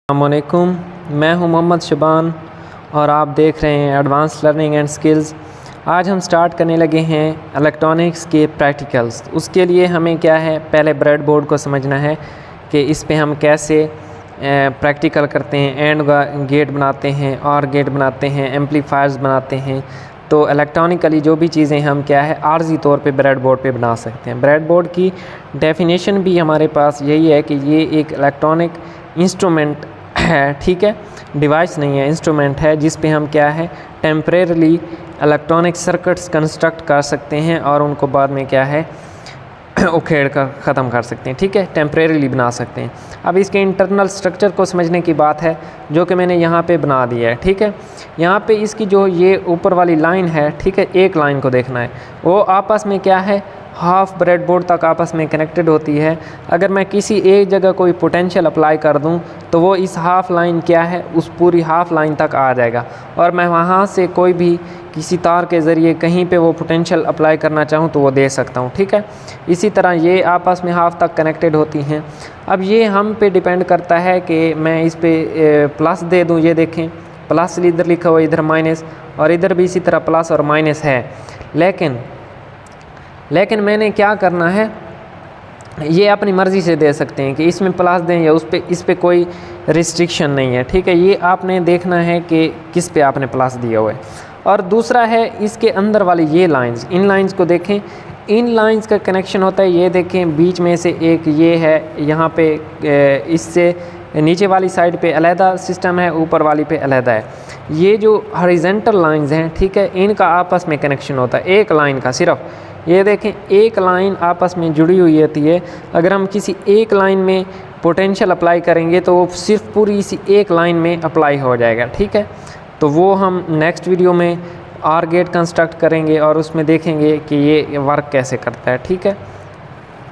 अस्सलामुअलैकुम, मैं हूं मोहम्मद शुबान और आप देख रहे हैं एडवांस लर्निंग एंड स्किल्स। आज हम स्टार्ट करने लगे हैं इलेक्ट्रॉनिक्स के प्रैक्टिकल्स। उसके लिए हमें क्या है, पहले ब्रेडबोर्ड को समझना है कि इस पे हम कैसे प्रैक्टिकल करते हैं, एंड गेट बनाते हैं, और गेट बनाते हैं, एम्पलीफायर्स बनाते हैं। तो इलेक्ट्रॉनिकली जो भी चीज़ें हम क्या है आर्जी तौर पे ब्रेडबोर्ड पे बना सकते हैं। ब्रेडबोर्ड की डेफिनेशन भी हमारे पास यही है कि ये एक इलेक्ट्रॉनिक इंस्ट्रूमेंट है, ठीक है, डिवाइस नहीं है, इंस्ट्रूमेंट है जिस पे हम क्या है टेम्परेरली इलेक्ट्रॉनिक सर्किट्स कंस्ट्रक्ट कर सकते हैं और उनको बाद में क्या है उखेड़ कर ख़त्म कर सकते हैं, ठीक है, टेम्परेरली बना सकते हैं। अब इसके इंटरनल स्ट्रक्चर को समझने की बात है जो कि मैंने यहाँ पे बना दिया है, ठीक है। यहाँ पे इसकी जो ये ऊपर वाली लाइन है, ठीक है, एक लाइन को देखना है, वो आपस में क्या है हाफ ब्रेडबोर्ड तक आपस में कनेक्टेड होती है। अगर मैं किसी एक जगह कोई पोटेंशियल अप्लाई कर दूं तो वो इस हाफ लाइन क्या है उस पूरी हाफ लाइन तक आ जाएगा, और मैं वहां से कोई भी किसी तार के ज़रिए कहीं पे वो पोटेंशियल अप्लाई करना चाहूं तो वो दे सकता हूं, ठीक है। इसी तरह ये आपस में हाफ तक कनेक्टेड होती हैं। अब ये हम पे डिपेंड करता है कि मैं इस पर प्लस दे दूँ। ये देखें प्लस इधर लिखा हुआ, इधर माइनस, और इधर भी इसी तरह प्लस और माइनस है। लेकिन मैंने क्या करना है, ये अपनी मर्ज़ी से दे सकते हैं कि इसमें प्लस दें या इस पे कोई रिस्ट्रिक्शन नहीं है, ठीक है। ये आपने देखना है कि किस पे आपने प्लस दिया हुआ है। और दूसरा है इसके अंदर वाली ये लाइंस, इन लाइंस को देखें, इन लाइंस का कनेक्शन होता है, ये देखें बीच में से एक ये है, यहाँ पे इससे नीचे वाली साइड पे अलहदा सिस्टम है, ऊपर वाली पे अलहदा है। ये जो हॉरिजॉन्टल लाइंस हैं, ठीक है, इनका आपस में कनेक्शन होता है एक लाइन का सिर्फ। ये देखें एक लाइन आपस में जुड़ी हुई होती है। अगर हम किसी एक लाइन में पोटेंशियल अप्लाई करेंगे तो वो सिर्फ पूरी इसी एक लाइन में अप्लाई हो जाएगा, ठीक है। तो वो हम नेक्स्ट वीडियो में आर गेट कंस्ट्रक्ट करेंगे और उसमें देखेंगे कि ये वर्क कैसे करता है, ठीक है।